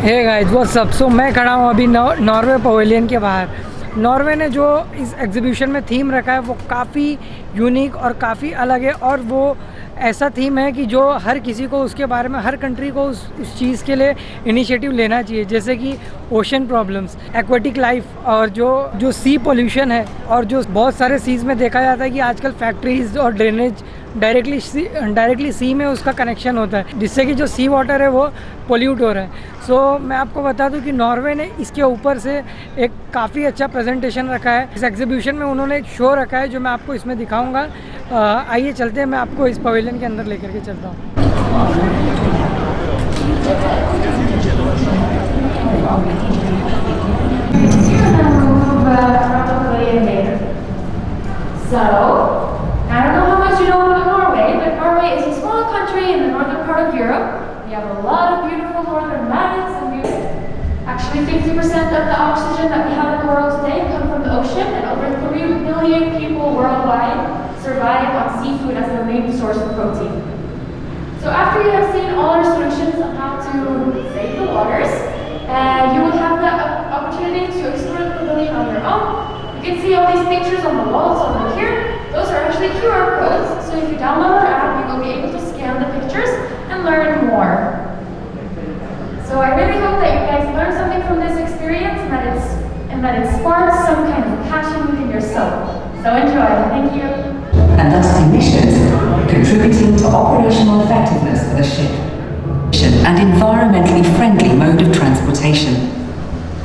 हे guys what's up. So मैं खड़ा हूँ अभी नॉर्वे पवेलियन के बाहर। नॉर्वे ने जो इस एग्जीबिशन में थीम रखा है वो काफ़ी यूनिक और काफ़ी अलग है, और वो ऐसा थीम है कि जो हर किसी को उसके बारे में, हर कंट्री को उस चीज़ के लिए इनिशिएटिव लेना चाहिए, जैसे कि ओशन प्रॉब्लम्स, एक्वेटिक लाइफ, और जो सी पोल्यूशन है, और जो बहुत सारे सीज़ में देखा जाता है कि आजकल फैक्ट्रीज और ड्रेनेज डायरेक्टली सी में उसका कनेक्शन होता है, जिससे कि जो सी वाटर है वो पोल्यूट हो रहा है। सो मैं आपको बता दूं कि नॉर्वे ने इसके ऊपर से एक काफ़ी अच्छा प्रेजेंटेशन रखा है। इस एग्जीबिशन में उन्होंने एक शो रखा है जो मैं आपको इसमें दिखाऊंगा। आइए चलते हैं, मैं आपको इस पवेलियन के अंदर लेकर के चलता हूँ। I don't know how much you know about Norway, but Norway is a small country in the northern part of Europe. We have a lot of beautiful northern mountains and actually 50% of the oxygen that we have in the world today come from the ocean, and over 3 billion people worldwide survive on seafood as their main source of protein. So after you have seen all our solutions on how to save the waters, you will have the opportunity to explore the pavilion on your own. You can see all these pictures on the walls over here. Those are actually QR codes, so if you download our app, you will be able to scan the pictures and learn more. So I really hope that you guys learned something from this experience and that it sparks some kind of passion within your soul. So enjoy. Thank you. And thus emissions contributing to operational effectiveness of the ship and environmentally friendly mode of transportation.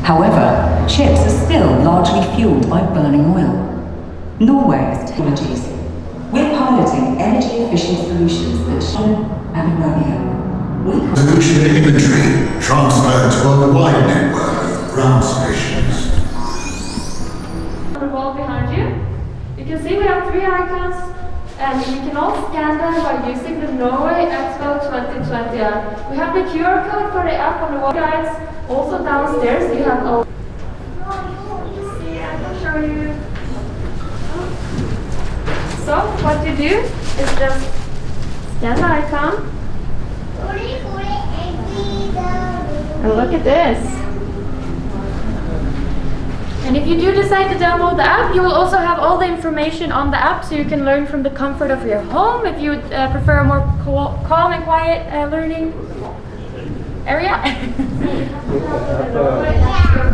However, ships are still largely fueled by burning oil. Norway's technologies. We're piloting energy-efficient solutions that show and ammonia. Solution imagery transferred to a wide network of ground stations. On the wall behind you, you can see we have 3 icons, and you can all scan them by using the Norway Expo 2020 app. We have the QR code for the app on the wall, guys. Also downstairs, you have all. See, I can show you. So what you do is just scan the icon and look at this. And if you do decide to download the app, you will also have all the information on the app, so you can learn from the comfort of your home if you prefer a more calm and quiet learning area.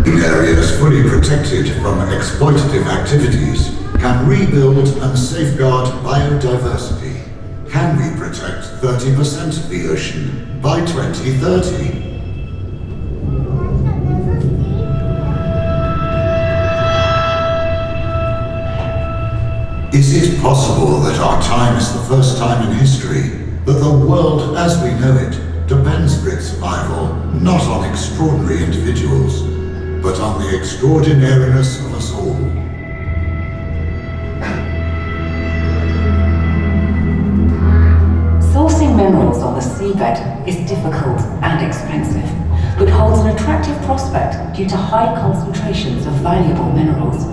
Areas fully protected from exploitative activities can rebuild and safeguard biodiversity. Can we protect 30% of the ocean by 2030? Is it possible that our time is the first time in history that the world as we know it depends for its survival not on extraordinary individuals, but on the extraordinariness of us all? Sourcing minerals on the seabed is difficult and expensive, but holds an attractive prospect due to high concentrations of valuable minerals.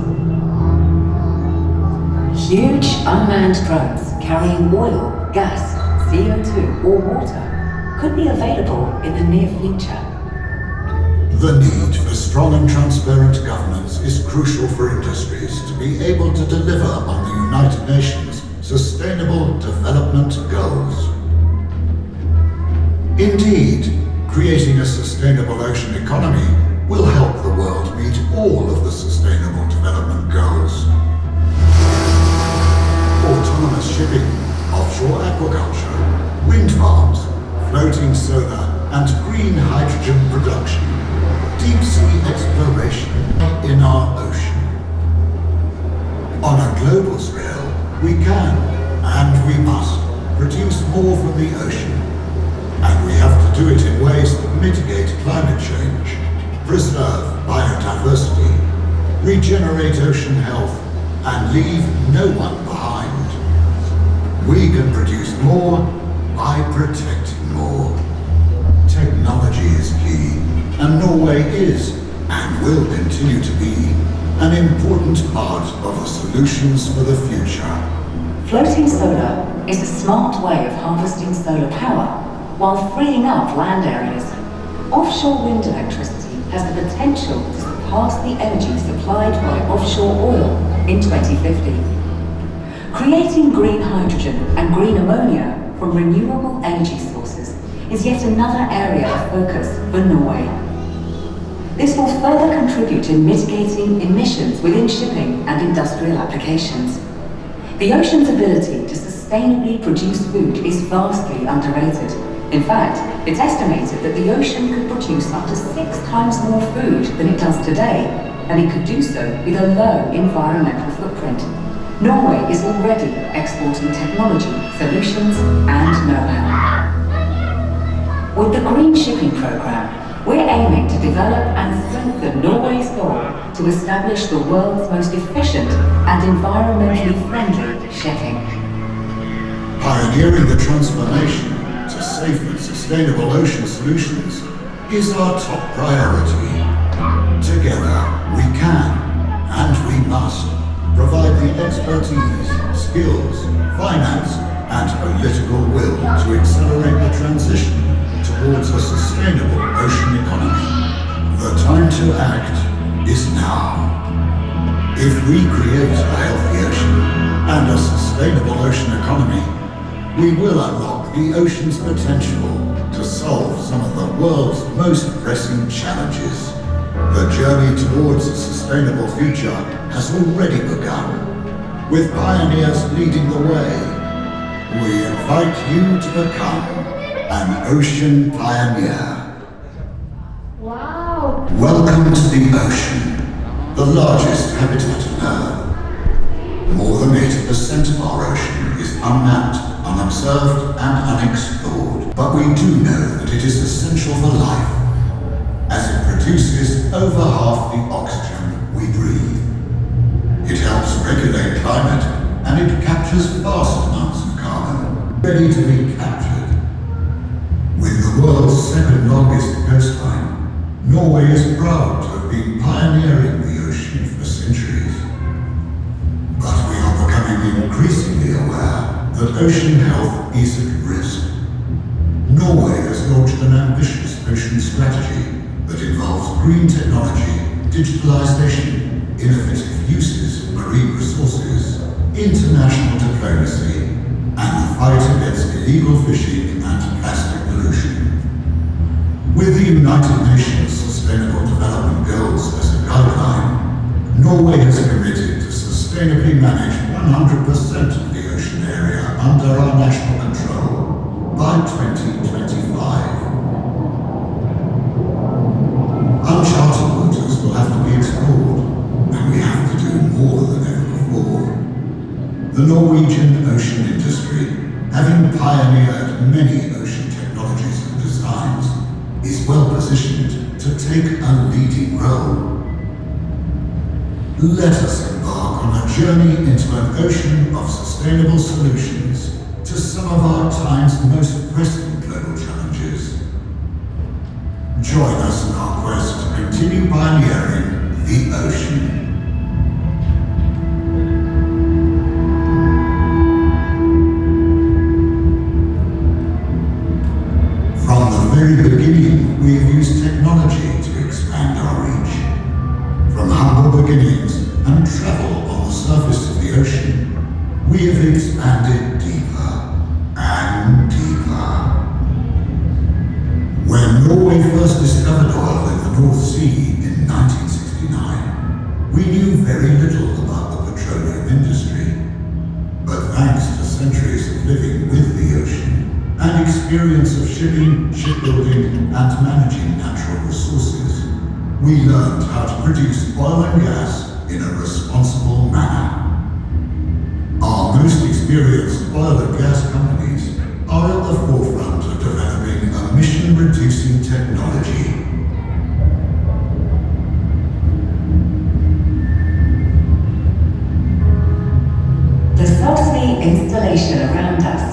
Huge unmanned drones carrying oil, gas, CO2 or water could be available in the near future. The need for strong and transparent governance is crucial for industries to be able to deliver on the United Nations Sustainable Development Goals. Indeed, creating a sustainable ocean economy will help the world meet all of the Sustainable Development Goals. Autonomous shipping, offshore aquaculture, wind farms, floating solar and green hydrogen production, deep sea exploration in our ocean. On a global scale, we can and we must produce more from the ocean, and we have to do it in ways that mitigate climate change, preserve biodiversity, regenerate ocean health, and leave no one behind. We can produce more by protecting more. Technology is key, and Norway is, and will continue to be, an important part of the solutions for the future. Floating solar is a smart way of harvesting solar power while freeing up land areas. Offshore wind electricity has the potential to surpass the energy supplied by offshore oil in 2050. Creating green hydrogen and green ammonia from renewable energy sources is yet another area of focus for Norway. This will further contribute in mitigating emissions within shipping and industrial applications. The ocean's ability to sustainably produce food is vastly underrated. In fact, it's estimated that the ocean could produce up to 6 times more food than it does today, and it could do so with a low environmental footprint. Norway is already exporting technology, solutions, and know-how. With the Green Shipping Programme, we're aiming to develop and strengthen Norway's goal to establish the world's most efficient and environmentally friendly shipping. Pioneering the transformation to safe and sustainable ocean solutions is our top priority. Together, we can, and we must, provide the expertise, skills, finance, and political will to accelerate the transition towards a sustainable ocean economy. The time to act is now. If we create a healthy ocean and a sustainable ocean economy, we will unlock the ocean's potential to solve some of the world's most pressing challenges. The journey towards a sustainable future has already begun, with pioneers leading the way. We invite you to become an ocean pioneer. Wow! Welcome to the ocean, the largest habitat on Earth. More than 80% of our ocean is unmapped, unobserved, and unexplored. But we do know that it is essential for life, as it produces over half the oxygen we breathe. It helps regulate climate, and it captures vast amounts of carbon, ready to be captured. With the world's second longest coastline, Norway is proud to have been pioneering the ocean for centuries. But we are becoming increasingly aware that ocean health is at risk. Norway has launched an ambitious ocean strategy that involves green technology, digitalization, innovative uses of marine resources, international diplomacy, and the fight against illegal fishing and plastic pollution. With the United Nations Sustainable Development Goals as a guideline, Norway has committed to sustainably manage 100% of the ocean area under our national control by 2025. Uncharted waters will have to be explored, and we have to do more than ever before. The Norwegian ocean industry, having pioneered many ocean technologies and designs, is well positioned to take a leading role. Let us embark on a journey into an ocean of sustainable solutions to some of our time's most pressing global challenges. Join us in our quest to continue pioneering the ocean. From the very beginning, we have used technology to expand our reach. From humble beginnings and travel on the surface of the ocean, we have expanded deeper and deeper. When Norway first discovered oil in the North Sea in 1969, we knew very little about the petroleum industry. But thanks to centuries of living with the ocean and experience of shipping, shipbuilding, and managing natural resources, we learned how to produce oil and gas in a responsible manner. Our most experienced oil and gas companies are at the forefront of developing emission-reducing technology. The subsea installation around us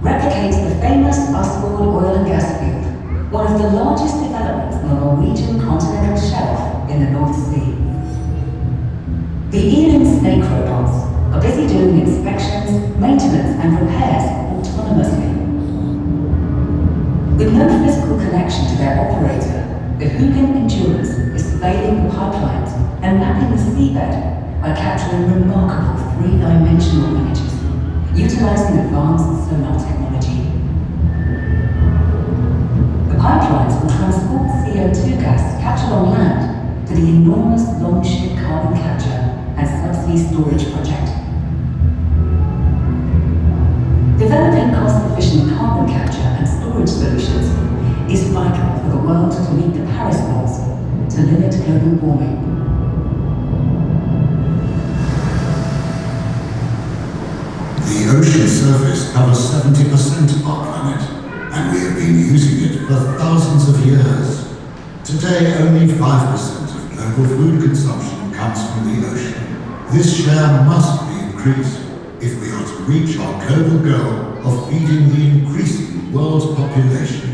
replicates the famous Usfjord oil and gas field, one of the largest developments on the Norwegian continental shelf in the North Sea. The Elim snake robots are busy doing inspections, maintenance and repairs autonomously. With no physical connection to their operator, Hugin Endurance is surveying the pipelines and mapping the seabed by capturing remarkable three-dimensional images, utilizing advanced sonar technology. The pipelines will transport CO2 gas captured on land to the enormous Longship carbon capture and subsea storage project. Developing cost-efficient carbon capture and storage solutions is vital for the world to meet the Paris goals to limit global warming. The ocean surface covers 70% of our planet, and we have been using it for thousands of years. Today, only 5% of global food consumption comes from the ocean. This share must be increased if we are to reach our global goal of feeding the increasing world population.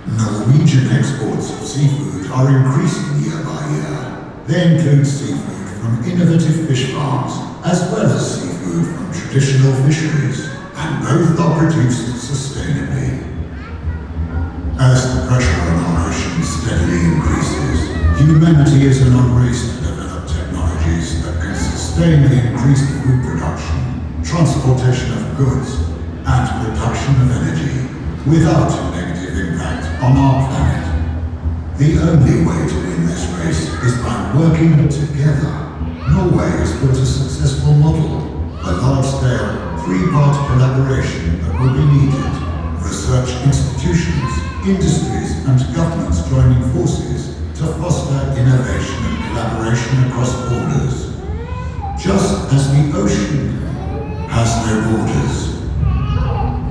Norwegian exports of seafood are increasing year by year. They include seafood from innovative fish farms, as well as seafood from traditional fisheries, and both are produced sustainably. As the pressure on our oceans steadily increases, humanity is in a race to develop technologies that can sustain the increased food production, transportation of goods, and production of energy without a negative impact on our planet. The only way to win this race is by working together. Norway has built a successful model, a large-scale, three-part collaboration that will be needed. Research institutions, industries, and governments joining forces to foster innovation and collaboration across borders. Just as the ocean has no borders.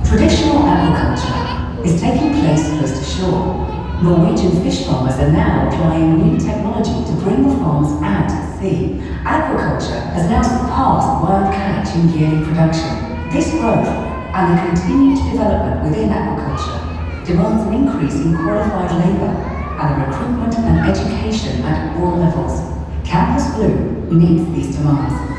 Traditional aquaculture is taking place close to shore. Norwegian fish farmers are now applying new technology to bring the farms out to sea. Aquaculture has now surpassed wild catch in yearly production. This growth and the continued development within aquaculture demands an increase in qualified labour and the recruitment and education at all levels. Campus Blue meets these demands.